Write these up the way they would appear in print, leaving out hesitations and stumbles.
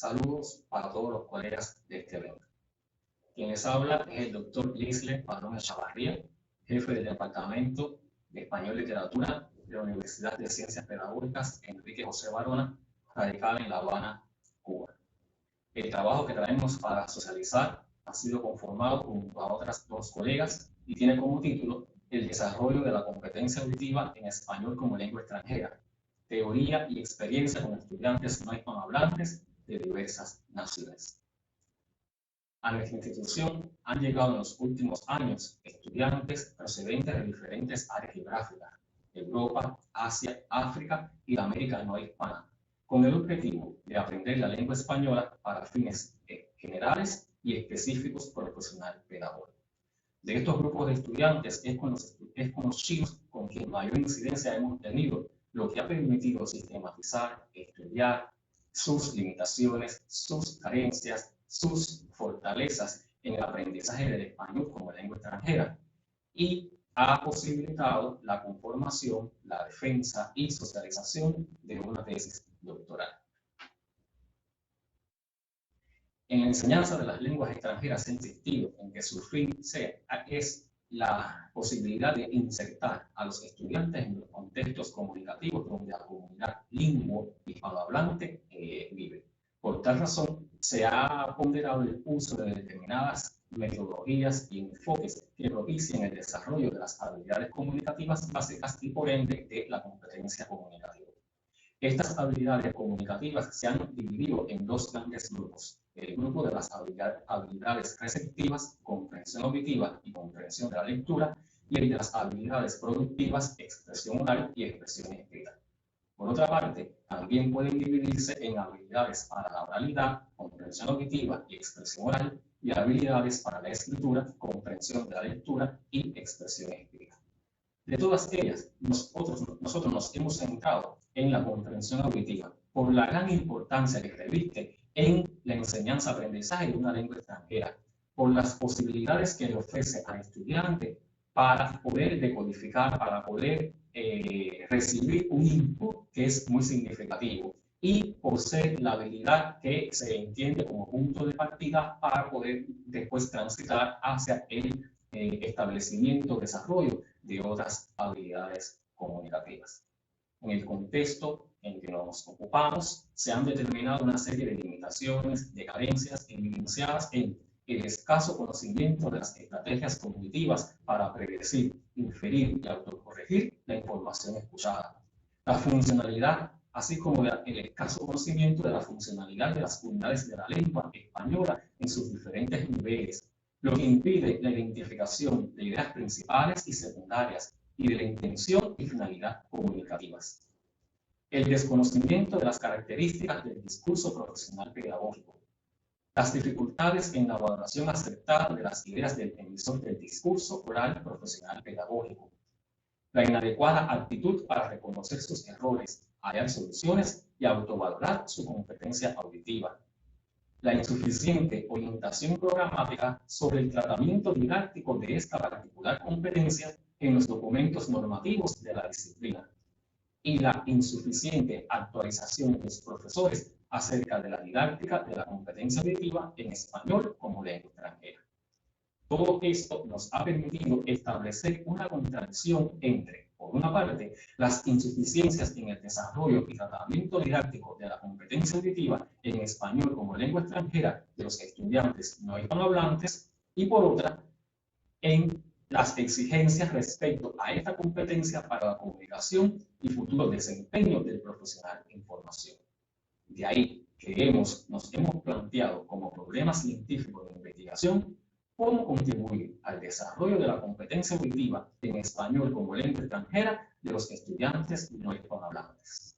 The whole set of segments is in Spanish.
Saludos para todos los colegas de este evento. Quien les habla es el doctor Lisle Padrón Echavarría, jefe del Departamento de Español y Literatura de la Universidad de Ciencias Pedagógicas Enrique José Barona, radicada en La Habana, Cuba. El trabajo que traemos para socializar ha sido conformado junto a otras dos colegas y tiene como título El desarrollo de la competencia auditiva en español como lengua extranjera, teoría y experiencia con estudiantes no hispanohablantes de diversas naciones. A nuestra institución han llegado en los últimos años estudiantes procedentes de diferentes áreas geográficas, Europa, Asia, África y la América no hispana, con el objetivo de aprender la lengua española para fines generales y específicos profesional pedagógico. De estos grupos de estudiantes es con los chicos con quien mayor incidencia hemos tenido, lo que ha permitido sistematizar, estudiar sus limitaciones, sus carencias, sus fortalezas en el aprendizaje del español como lengua extranjera y ha posibilitado la conformación, la defensa y socialización de una tesis doctoral. En la enseñanza de las lenguas extranjeras se ha insistido en que su fin es la posibilidad de insertar a los estudiantes en los contextos comunicativos donde la comunidad lingüe hispanohablante vive. Por tal razón, se ha ponderado el uso de determinadas metodologías y enfoques que propicien el desarrollo de las habilidades comunicativas básicas y por ende de la competencia comunicativa. Estas habilidades comunicativas se han dividido en dos grandes grupos. El grupo de las habilidades receptivas, comprensión auditiva y comprensión de la lectura, y el de las habilidades productivas, expresión oral y expresión escrita. Por otra parte, también pueden dividirse en habilidades para la oralidad, comprensión auditiva y expresión oral, y habilidades para la escritura, comprensión de la lectura y expresión escrita. De todas ellas, nosotros nos hemos centrado en la comprensión auditiva por la gran importancia que reviste en la enseñanza-aprendizaje de una lengua extranjera, por las posibilidades que le ofrece al estudiante para poder decodificar, para poder recibir un input que es muy significativo y por ser la habilidad que se entiende como punto de partida para poder después transitar hacia el establecimiento, desarrollo de otras habilidades comunicativas. En el contexto en que nos ocupamos, se han determinado una serie de limitaciones, de carencias evidenciadas en el escaso conocimiento de las estrategias cognitivas para predecir, inferir y autocorregir la información escuchada. La funcionalidad, así como el escaso conocimiento de la funcionalidad de las unidades de la lengua española en sus diferentes niveles, lo que impide la identificación de ideas principales y secundarias y de la intención y finalidad comunicativas. El desconocimiento de las características del discurso profesional pedagógico. Las dificultades en la valoración acertada de las ideas del emisor del discurso oral profesional pedagógico. La inadecuada actitud para reconocer sus errores, hallar soluciones y autovalorar su competencia auditiva. La insuficiente orientación programática sobre el tratamiento didáctico de esta particular competencia en los documentos normativos de la disciplina y la insuficiente actualización de los profesores acerca de la didáctica de la competencia auditiva en español como lengua extranjera. Todo esto nos ha permitido establecer una contradicción entre, por una parte, las insuficiencias en el desarrollo y tratamiento didáctico de la competencia auditiva en español como lengua extranjera de los estudiantes no hispanohablantes y, por otra, en las exigencias respecto a esta competencia para la comunicación y futuro desempeño del profesional en formación. De ahí que nos hemos planteado como problema científico de investigación cómo contribuir al desarrollo de la competencia auditiva en español como lengua extranjera de los estudiantes no hispanohablantes.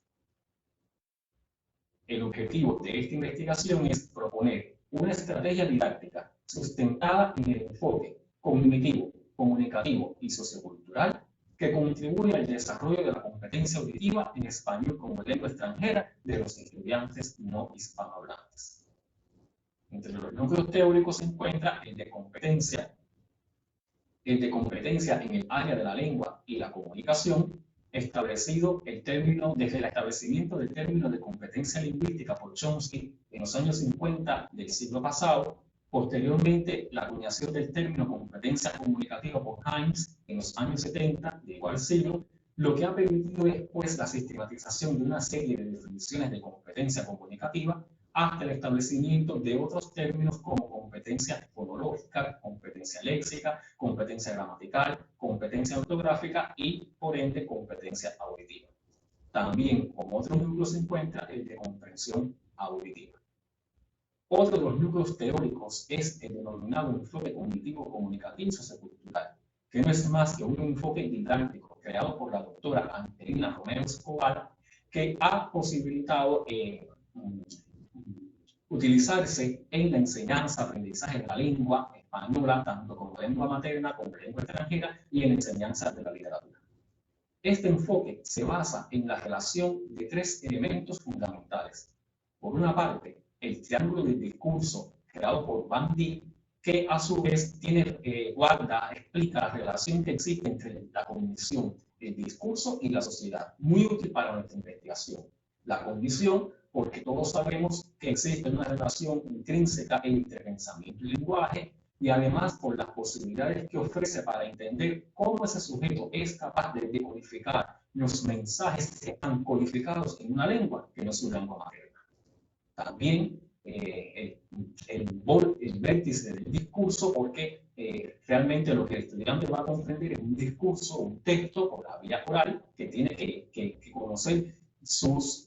El objetivo de esta investigación es proponer una estrategia didáctica sustentada en el enfoque cognitivo, comunicativo y sociocultural que contribuye al desarrollo de la competencia auditiva en español como lengua extranjera de los estudiantes no hispanohablantes. Entre los núcleos teóricos se encuentra el de competencia en el área de la lengua y la comunicación, establecido desde el establecimiento del término de competencia lingüística por Chomsky en los años 50 del siglo pasado. Posteriormente, la acuñación del término competencia comunicativa por Hines en los años 70 de igual siglo, lo que ha permitido es pues la sistematización de una serie de definiciones de competencia comunicativa hasta el establecimiento de otros términos como competencia fonológica, competencia léxica, competencia gramatical, competencia ortográfica y, por ende, competencia auditiva. También, como otro núcleo, se encuentra el de comprensión auditiva. Otro de los núcleos teóricos es el denominado enfoque cognitivo-comunicativo sociocultural, que no es más que un enfoque didáctico creado por la doctora Angelina Romero Escobar, que ha posibilitado utilizarse en la enseñanza, aprendizaje de la lengua española, tanto como lengua materna como lengua extranjera, y en la enseñanza de la literatura. Este enfoque se basa en la relación de tres elementos fundamentales. Por una parte, el triángulo del discurso creado por Van Dijk, que a su vez explica la relación que existe entre la cognición, el discurso y la sociedad, muy útil para nuestra investigación. La cognición, porque todos sabemos que existe una relación intrínseca entre pensamiento y lenguaje, y además por las posibilidades que ofrece para entender cómo ese sujeto es capaz de decodificar los mensajes que están codificados en una lengua que no es su lengua materna. También el vértice del discurso, porque realmente lo que el estudiante va a comprender es un discurso, un texto por la vía oral, que tiene que conocer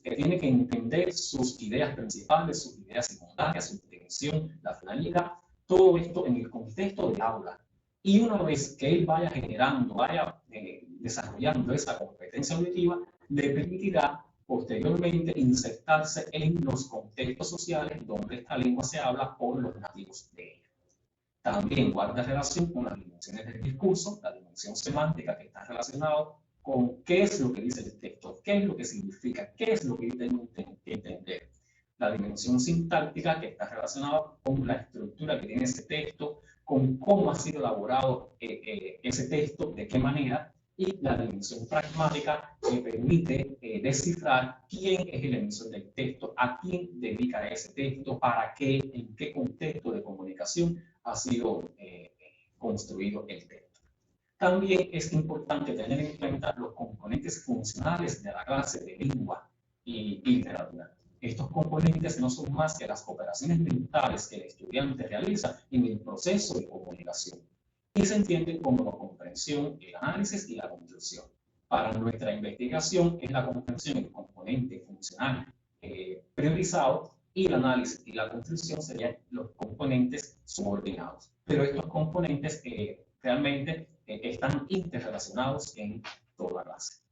que tiene que entender sus ideas principales, sus ideas secundarias, su intención, la finalidad, todo esto en el contexto de aula. Y una vez que él vaya generando, desarrollando esa competencia auditiva, le permitirá posteriormente insertarse en los contextos sociales donde esta lengua se habla por los nativos de ella. También guarda relación con las dimensiones del discurso, la dimensión semántica que está relacionada con qué es lo que dice el texto, qué es lo que significa, qué es lo que yo tengo que entender. La dimensión sintáctica que está relacionada con la estructura que tiene ese texto, con cómo ha sido elaborado ese texto, de qué manera, y la dimensión pragmática que permite descifrar quién es el emisor del texto, a quién dedica ese texto, para qué, en qué contexto de comunicación ha sido construido el texto. También es importante tener en cuenta los componentes funcionales de la clase de lengua y literatura. Estos componentes no son más que las operaciones mentales que el estudiante realiza en el proceso de comunicación y se entienden como la comprensión, el análisis y la conclusión. Para nuestra investigación es la comprensión el componente funcional priorizado y el análisis y la conclusión serían los componentes subordinados. Pero estos componentes realmente están interrelacionados en toda clase.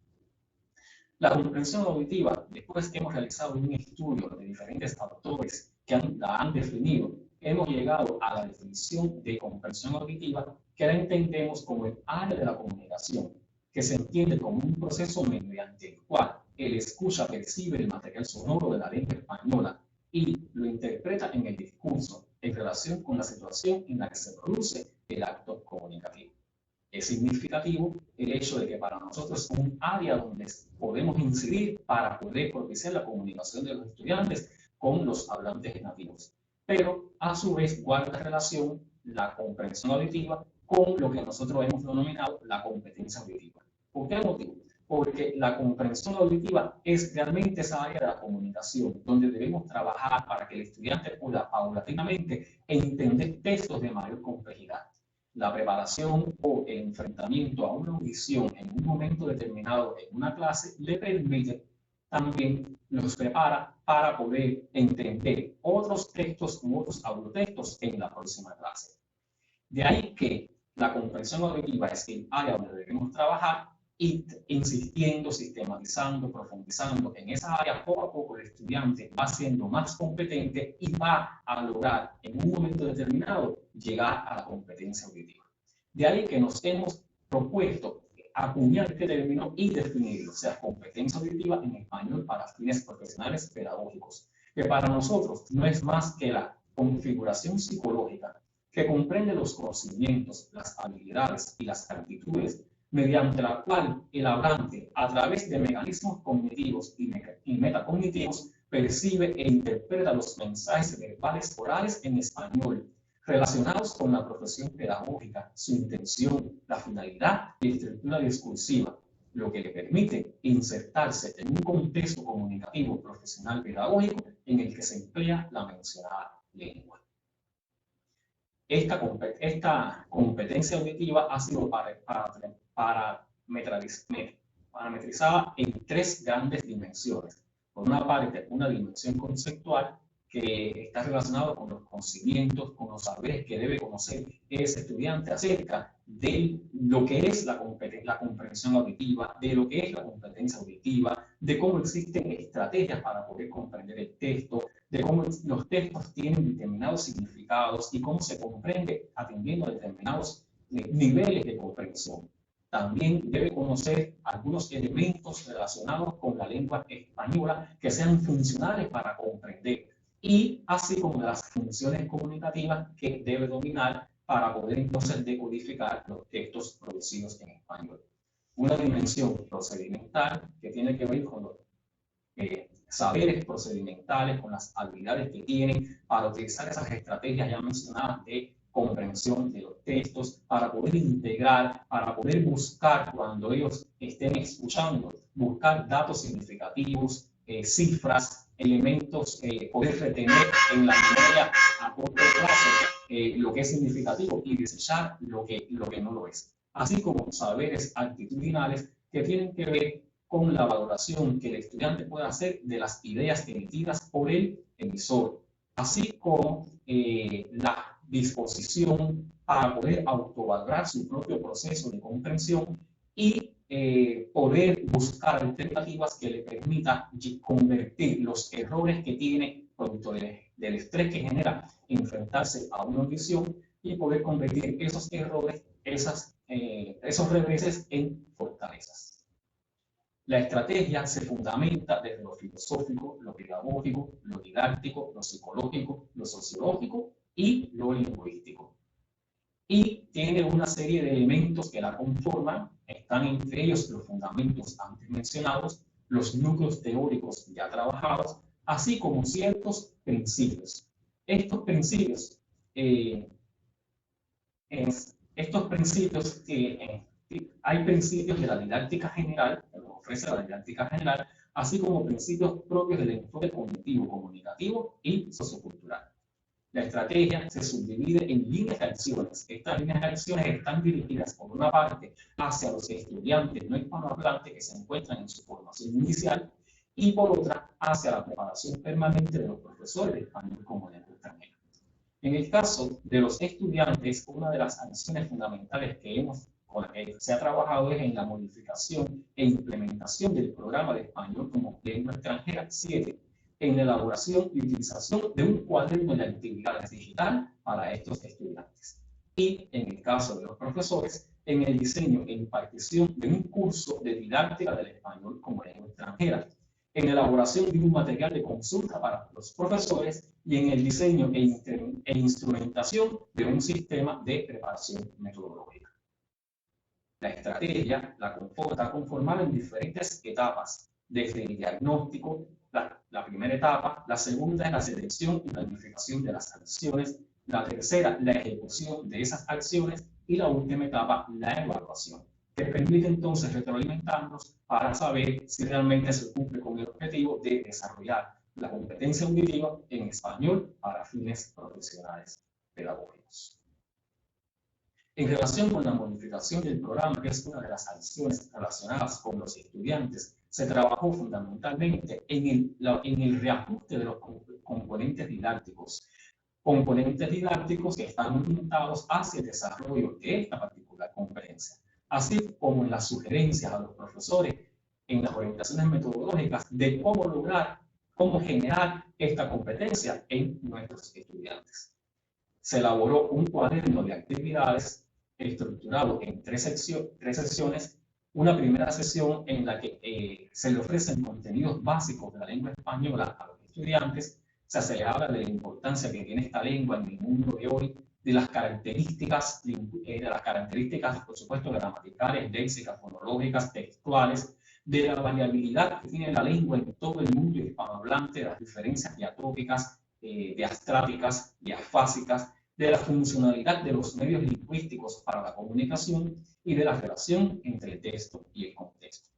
La comprensión auditiva, después que hemos realizado un estudio de diferentes autores que la han definido, hemos llegado a la definición de comprensión auditiva, que la entendemos como el área de la comunicación, que se entiende como un proceso mediante el cual el escucha percibe el material sonoro de la lengua española y lo interpreta en el discurso en relación con la situación en la que se produce el acto comunicativo. Es significativo el hecho de que para nosotros es un área donde podemos incidir para poder propiciar la comunicación de los estudiantes con los hablantes nativos. Pero a su vez guarda relación la comprensión auditiva con lo que nosotros hemos denominado la competencia auditiva. ¿Por qué motivo? Porque la comprensión auditiva es realmente esa área de la comunicación donde debemos trabajar para que el estudiante pueda paulatinamente entender textos de mayor complejidad. La preparación o el enfrentamiento a una audición en un momento determinado en una clase le permite también, los prepara para poder entender otros textos u otros audiotextos en la próxima clase. De ahí que la comprensión auditiva es el área donde debemos trabajar y insistiendo, sistematizando, profundizando en esa área, poco a poco el estudiante va siendo más competente y va a lograr en un momento determinado llegar a la competencia auditiva. De ahí que nos hemos propuesto acuñar este término y definirlo, o sea, competencia auditiva en español para fines profesionales pedagógicos, que para nosotros no es más que la configuración psicológica que comprende los conocimientos, las habilidades y las actitudes mediante la cual el hablante, a través de mecanismos cognitivos y metacognitivos, percibe e interpreta los mensajes verbales orales en español relacionados con la profesión pedagógica, su intención, la finalidad y estructura discursiva, lo que le permite insertarse en un contexto comunicativo profesional pedagógico en el que se emplea la mencionada lengua. Esta competencia auditiva ha sido parametrizada en tres grandes dimensiones. Por una parte, una dimensión conceptual que está relacionado con los conocimientos, con los saberes que debe conocer ese estudiante acerca de lo que es la comprensión auditiva, de lo que es la competencia auditiva, de cómo existen estrategias para poder comprender el texto, de cómo los textos tienen determinados significados y cómo se comprende atendiendo a determinados niveles de comprensión. También debe conocer algunos elementos relacionados con la lengua española que sean funcionales para comprender, y así como las funciones comunicativas que debe dominar para poder entonces decodificar los textos producidos en español. Una dimensión procedimental que tiene que ver con los saberes procedimentales, con las habilidades que tienen para utilizar esas estrategias ya mencionadas de comprensión de los textos, para poder integrar, para poder buscar cuando ellos estén escuchando, buscar datos significativos, cifras, elementos, poder retener en la memoria a corto plazo lo que es significativo y desechar lo que no lo es. Así como saberes actitudinales que tienen que ver con la valoración que el estudiante puede hacer de las ideas emitidas por el emisor, así como la disposición para poder autovalorar su propio proceso de comprensión y poder buscar alternativas que le permitan convertir los errores que tiene producto del estrés que genera enfrentarse a una audición y poder convertir esos errores, esos reveses en fortalezas. La estrategia se fundamenta desde lo filosófico, lo pedagógico, lo didáctico, lo psicológico, lo sociológico y lo lingüístico. Y tiene una serie de elementos que la conforman, están entre ellos los fundamentos antes mencionados, los núcleos teóricos ya trabajados, así como ciertos principios. Estos principios hay principios de la didáctica general, que nos ofrece la didáctica general, así como principios propios del enfoque cognitivo, comunicativo y sociocultural. La estrategia se subdivide en líneas de acciones. Estas líneas de acciones están dirigidas, por una parte, hacia los estudiantes no hispanohablantes que se encuentran en su formación inicial y, por otra, hacia la preparación permanente de los profesores de español como lengua extranjera. En el caso de los estudiantes, una de las acciones fundamentales con la que se ha trabajado es en la modificación e implementación del programa de español como lengua extranjera 7, en la elaboración y utilización de un cuaderno de actividades digital para estos estudiantes. Y en el caso de los profesores, en el diseño e impartición de un curso de didáctica del español como lengua extranjera, en la elaboración de un material de consulta para los profesores y en el diseño e instrumentación de un sistema de preparación metodológica. La estrategia está conformada en diferentes etapas, desde el diagnóstico, la primera etapa, la segunda es la selección y planificación de las acciones, la tercera, la ejecución de esas acciones y la última etapa, la evaluación, que permite entonces retroalimentarnos para saber si realmente se cumple con el objetivo de desarrollar la competencia auditiva en español para fines profesionales pedagógicos. En relación con la modificación del programa, que es una de las acciones relacionadas con los estudiantes, se trabajó fundamentalmente en el reajuste de los componentes didácticos que están orientados hacia el desarrollo de esta particular competencia, así como en las sugerencias a los profesores en las orientaciones metodológicas de cómo generar esta competencia en nuestros estudiantes. Se elaboró un cuaderno de actividades estructurado en tres sesiones. Una primera sesión en la que se le ofrecen contenidos básicos de la lengua española a los estudiantes. Se le habla de la importancia que tiene esta lengua en el mundo de hoy, de las características, por supuesto, gramaticales, léxicas, fonológicas, textuales, de la variabilidad que tiene la lengua en todo el mundo hispanohablante, de las diferencias diatópicas, diastráticas, diafásicas, de la funcionalidad de los medios lingüísticos para la comunicación y de la relación entre el texto y el contexto.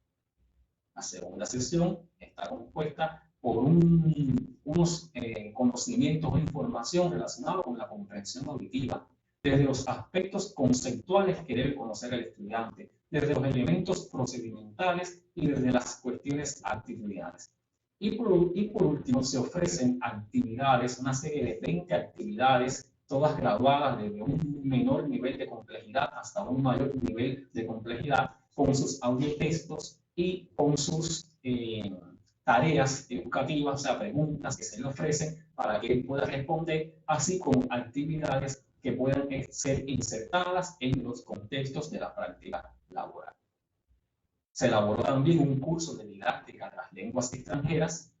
La segunda sesión está compuesta por unos conocimientos o información relacionados con la comprensión auditiva, desde los aspectos conceptuales que debe conocer el estudiante, desde los elementos procedimentales y desde las cuestiones actitudinales. Y por último, se ofrecen actividades, una serie de 20 actividades, todas graduadas desde un menor nivel de complejidad hasta un mayor nivel de complejidad, con sus audiotextos y con sus tareas educativas, o sea, preguntas que se le ofrecen para que él pueda responder, así como actividades que puedan ser insertadas en los contextos de la práctica laboral. Se elaboró también un curso de didáctica de las lenguas extranjeras.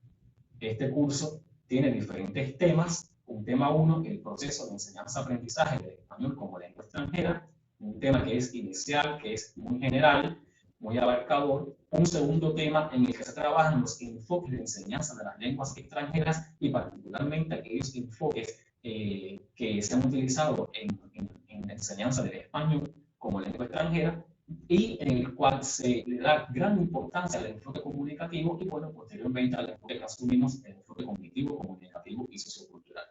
Este curso tiene diferentes temas. Un tema 1, el proceso de enseñanza-aprendizaje del español como lengua extranjera. Un tema que es inicial, que es muy general, muy abarcador. Un segundo tema en el que se trabajan los enfoques de enseñanza de las lenguas extranjeras y particularmente aquellos enfoques que se han utilizado en la enseñanza del español como lengua extranjera, y en el cual se le da gran importancia al enfoque comunicativo y, bueno, posteriormente al enfoque que asumimos, el enfoque cognitivo, comunicativo y sociocultural.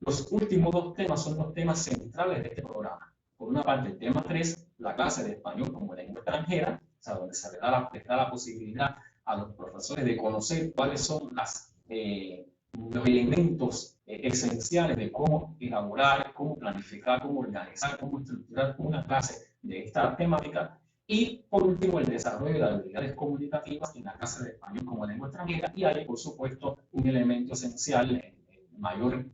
Los últimos dos temas son los temas centrales de este programa. Por una parte, el tema 3, la clase de español como lengua extranjera, o sea, donde se le da la posibilidad a los profesores de conocer cuáles son los elementos esenciales de cómo elaborar, cómo planificar, cómo organizar, cómo estructurar una clase de esta temática. Y por último, el desarrollo de las habilidades comunicativas en la clase de español como lengua extranjera. Y hay, por supuesto, un elemento esencial, el mayor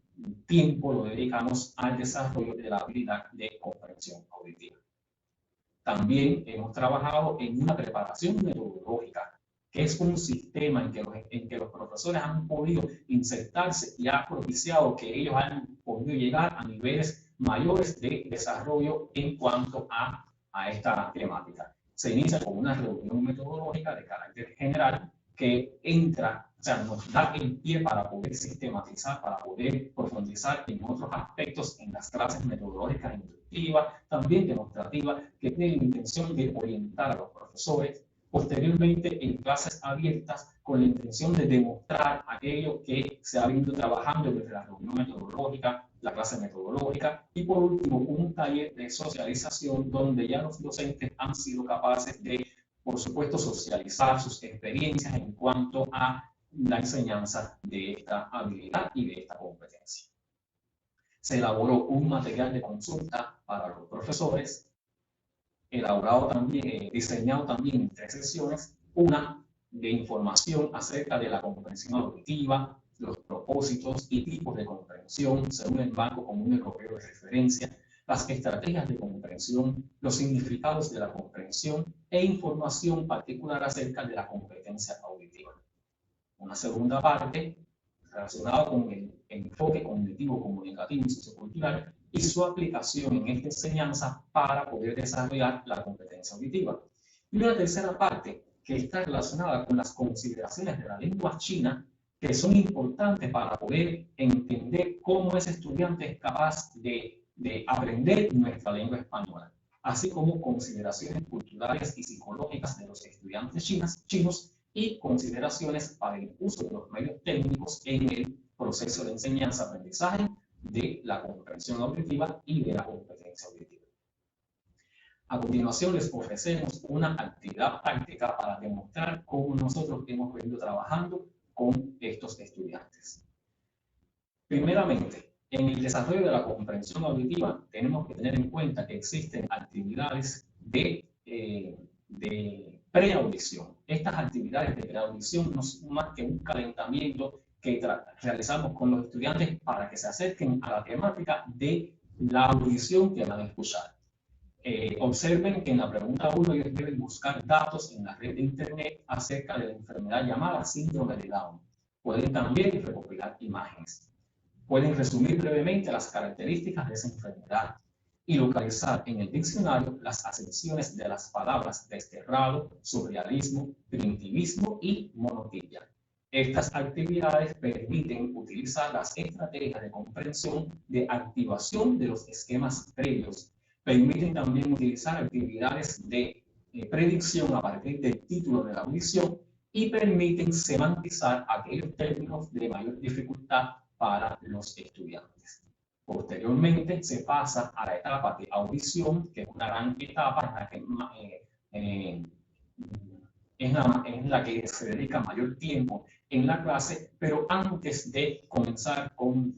tiempo lo dedicamos al desarrollo de la habilidad de comprensión auditiva. También hemos trabajado en una preparación metodológica, que es un sistema en que los profesores han podido insertarse y ha propiciado que ellos han podido llegar a niveles mayores de desarrollo en cuanto a esta temática. Se inicia con una reunión metodológica de carácter general que entra, o sea, nos da el pie para poder sistematizar, para poder profundizar en otros aspectos en las clases metodológicas inductivas, también demostrativas, que tienen la intención de orientar a los profesores. Posteriormente, en clases abiertas, con la intención de demostrar aquello que se ha venido trabajando desde la reunión metodológica, la clase metodológica, y por último, un taller de socialización donde ya los docentes han sido capaces de, por supuesto, socializar sus experiencias en cuanto a la enseñanza de esta habilidad y de esta competencia. Se elaboró un material de consulta para los profesores, elaborado también, diseñado también en 3 sesiones, una de información acerca de la comprensión auditiva, los propósitos y tipos de comprensión según el Banco Común Europeo de Referencia, las estrategias de comprensión, los significados de la comprensión e información particular acerca de la competencia auditiva. Una segunda parte relacionada con el enfoque cognitivo, comunicativo y sociocultural y su aplicación en esta enseñanza para poder desarrollar la competencia auditiva. Y una tercera parte que está relacionada con las consideraciones de la lengua china, que son importantes para poder entender cómo ese estudiante es capaz de aprender nuestra lengua española, así como consideraciones culturales y psicológicas de los estudiantes chinos y consideraciones para el uso de los medios técnicos en el proceso de enseñanza-aprendizaje de la comprensión auditiva y de la competencia auditiva. A continuación les ofrecemos una actividad práctica para demostrar cómo nosotros hemos venido trabajando con estos estudiantes. Primeramente, en el desarrollo de la comprensión auditiva tenemos que tener en cuenta que existen actividades de preaudición. Estas actividades de preaudición no son más que un calentamiento que realizamos con los estudiantes para que se acerquen a la temática de la audición que van a escuchar. Observen que en la pregunta 1 ellos deben buscar datos en la red de internet acerca de la enfermedad llamada síndrome de Down. Pueden también recopilar imágenes. Pueden resumir brevemente las características de esa enfermedad. y localizar en el diccionario las acepciones de las palabras desterrado, surrealismo, primitivismo y monotipia. Estas actividades permiten utilizar las estrategias de comprensión de activación de los esquemas previos. Permiten también utilizar actividades de predicción a partir del título de la audición y permiten semantizar aquellos términos de mayor dificultad para los estudiantes. Posteriormente se pasa a la etapa de audición, que es una gran etapa en la que en la que se dedica mayor tiempo en la clase, pero antes de comenzar con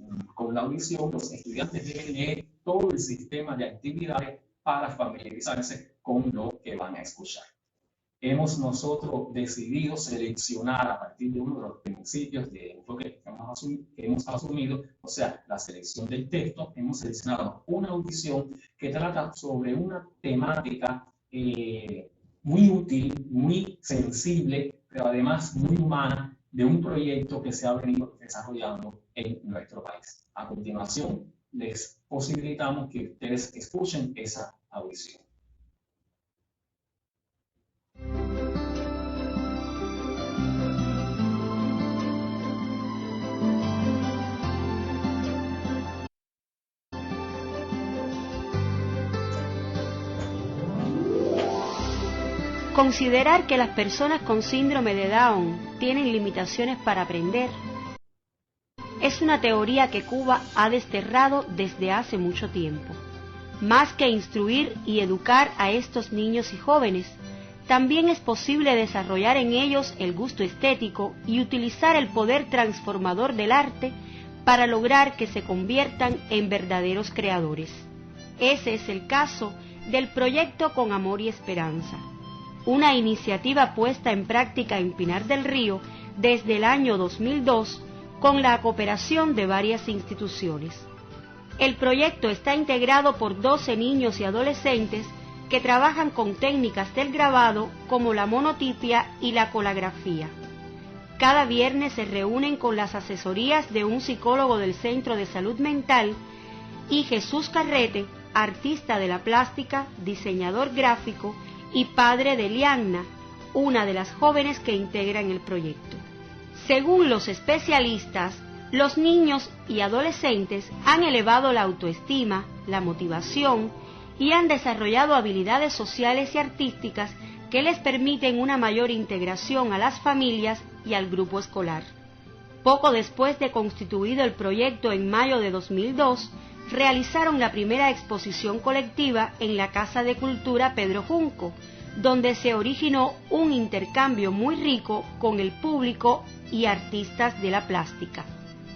la audición, los estudiantes deben leer todo el sistema de actividades para familiarizarse con lo que van a escuchar. Hemos nosotros decidido seleccionar a partir de uno de los principios de enfoque que hemos asumido, o sea, la selección del texto. Hemos seleccionado una audición que trata sobre una temática muy útil, muy sensible, pero además muy humana, de un proyecto que se ha venido desarrollando en nuestro país. A continuación, les posibilitamos que ustedes escuchen esa audición. Considerar que las personas con síndrome de Down tienen limitaciones para aprender es una teoría que Cuba ha desterrado desde hace mucho tiempo. Más que instruir y educar a estos niños y jóvenes, también es posible desarrollar en ellos el gusto estético y utilizar el poder transformador del arte para lograr que se conviertan en verdaderos creadores. Ese es el caso del proyecto Con Amor y Esperanza, una iniciativa puesta en práctica en Pinar del Río desde el año 2002 con la cooperación de varias instituciones. El proyecto está integrado por 12 niños y adolescentes que trabajan con técnicas del grabado como la monotipia y la colagrafía. Cada viernes se reúnen con las asesorías de un psicólogo del Centro de Salud Mental y Jesús Carrete, artista de la plástica, diseñador gráfico y padre de Lianna, una de las jóvenes que integran el proyecto. Según los especialistas, los niños y adolescentes han elevado la autoestima, la motivación y han desarrollado habilidades sociales y artísticas que les permiten una mayor integración a las familias y al grupo escolar. Poco después de constituido el proyecto en mayo de 2002, realizaron la primera exposición colectiva en la Casa de Cultura Pedro Junco, donde se originó un intercambio muy rico con el público y artistas de la plástica.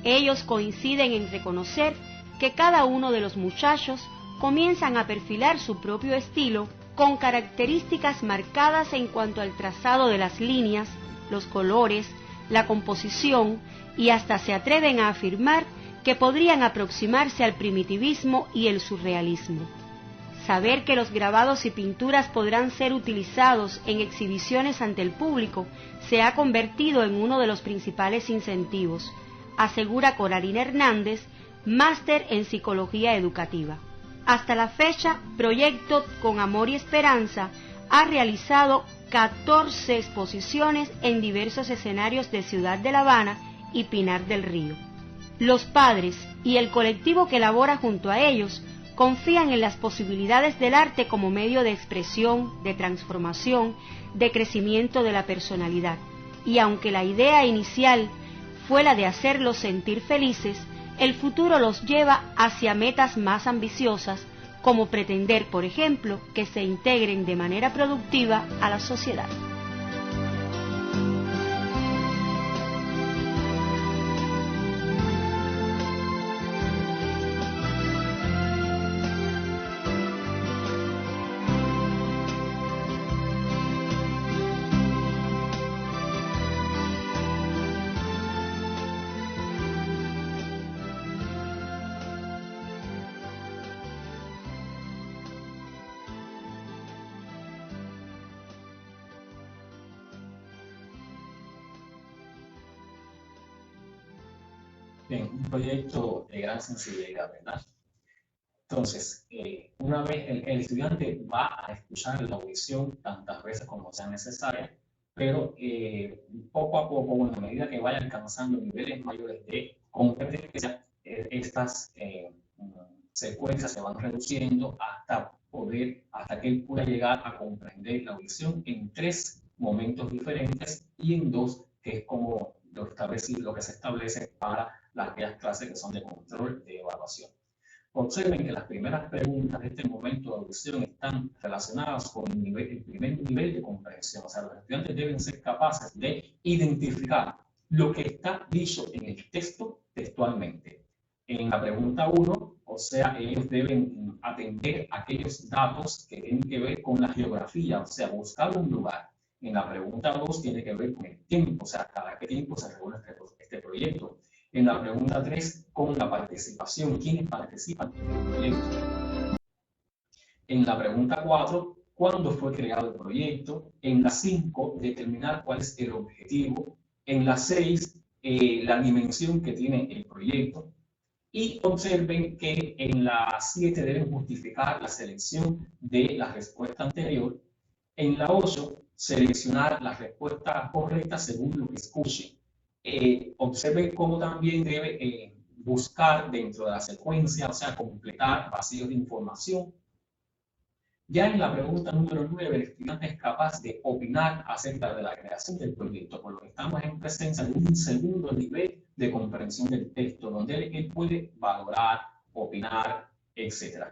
Ellos coinciden en reconocer que cada uno de los muchachos comienzan a perfilar su propio estilo con características marcadas en cuanto al trazado de las líneas, los colores, la composición y hasta se atreven a afirmar que podrían aproximarse al primitivismo y el surrealismo. Saber que los grabados y pinturas podrán ser utilizados en exhibiciones ante el público se ha convertido en uno de los principales incentivos, asegura Coralina Hernández, máster en Psicología Educativa. Hasta la fecha, Proyecto Con Amor y Esperanza ha realizado 14 exposiciones en diversos escenarios de Ciudad de La Habana y Pinar del Río. Los padres y el colectivo que labora junto a ellos confían en las posibilidades del arte como medio de expresión, de transformación, de crecimiento de la personalidad. Y aunque la idea inicial fue la de hacerlos sentir felices, el futuro los lleva hacia metas más ambiciosas, como pretender, por ejemplo, que se integren de manera productiva a la sociedad. Bien, un proyecto de gran sensibilidad, ¿verdad? Entonces, una vez el estudiante va a escuchar la audición tantas veces como sea necesaria, pero poco a poco, en la medida que vaya alcanzando niveles mayores de competencia, estas secuencias se van reduciendo hasta que él pueda llegar a comprender la audición en 3 momentos diferentes y en 2, que es como lo que se establece para aquellas clases que son de control de evaluación. Observen que las primeras preguntas de este momento de audición están relacionadas con el primer nivel de comprensión. O sea, los estudiantes deben ser capaces de identificar lo que está dicho en el texto textualmente. En la pregunta 1, o sea, ellos deben atender aquellos datos que tienen que ver con la geografía, o sea, buscar un lugar. En la pregunta 2 tiene que ver con el tiempo, o sea, cada qué tiempo se reúne este proyecto. En la pregunta 3, con la participación, quiénes participan en el proyecto. En la pregunta 4, cuándo fue creado el proyecto. En la 5, determinar cuál es el objetivo. En la 6, la dimensión que tiene el proyecto. Y observen que en la 7 deben justificar la selección de la respuesta anterior. En la 8, seleccionar la respuesta correcta según lo que escuchen. Observen cómo también debe buscar dentro de la secuencia, o sea, completar vacíos de información. Ya en la pregunta número 9, el estudiante es capaz de opinar acerca de la creación del proyecto, por lo que estamos en presencia de un segundo nivel de comprensión del texto, donde él puede valorar, opinar, etc.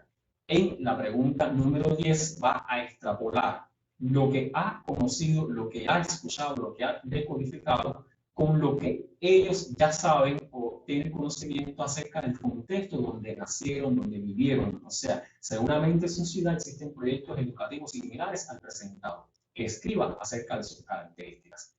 En la pregunta número 10 va a extrapolar lo que ha conocido, lo que ha escuchado, lo que ha decodificado, con lo que ellos ya saben o tienen conocimiento acerca del contexto donde nacieron, donde vivieron. O sea, seguramente en su ciudad existen proyectos educativos similares al presentado, que escriban acerca de sus características.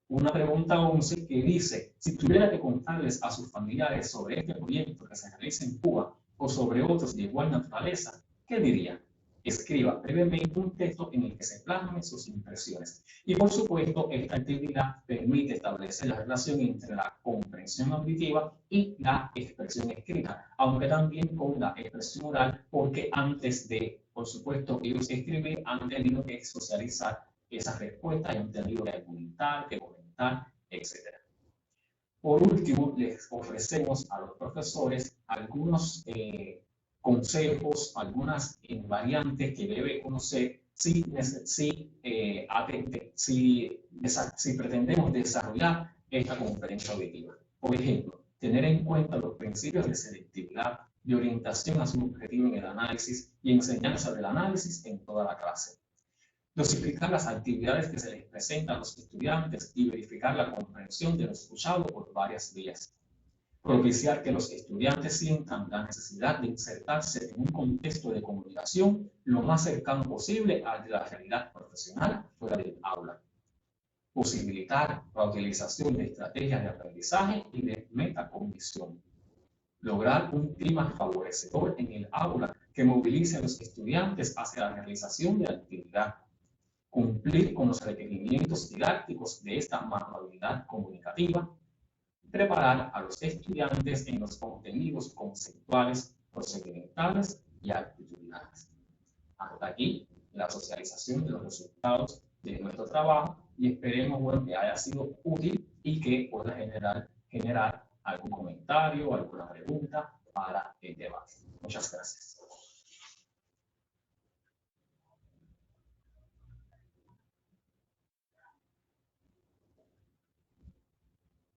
Una pregunta 11 que dice, si tuviera que contarles a sus familiares sobre este proyecto que se realiza en Cuba o sobre otros de igual naturaleza, ¿qué diría? Escriba brevemente un texto en el que se plasmen sus impresiones. Y por supuesto, esta actividad permite establecer la relación entre la comprensión auditiva y la expresión escrita, aunque también con la expresión oral, porque antes de, por supuesto, ellos escribir, han tenido que socializar esas respuestas y han tenido que argumentar, que comentar, etc. Por último, les ofrecemos a los profesores algunos consejos, algunas variantes que debe conocer si pretendemos desarrollar esta conferencia auditiva. Por ejemplo, tener en cuenta los principios de selectividad, de orientación a su objetivo en el análisis y enseñanza del análisis en toda la clase. Dosificar las actividades que se les presentan a los estudiantes y verificar la comprensión de lo escuchado por varias vías. Propiciar que los estudiantes sientan la necesidad de insertarse en un contexto de comunicación lo más cercano posible al de la realidad profesional fuera del aula. Posibilitar la utilización de estrategias de aprendizaje y de metacognición. Lograr un clima favorecedor en el aula que movilice a los estudiantes hacia la realización de la actividad. Cumplir con los requerimientos didácticos de esta manualidad comunicativa. Preparar a los estudiantes en los contenidos conceptuales, procedimentales y actitudinales. Hasta aquí la socialización de los resultados de nuestro trabajo y esperemos que haya sido útil y que pueda generar algún comentario, alguna pregunta para el debate. Muchas gracias.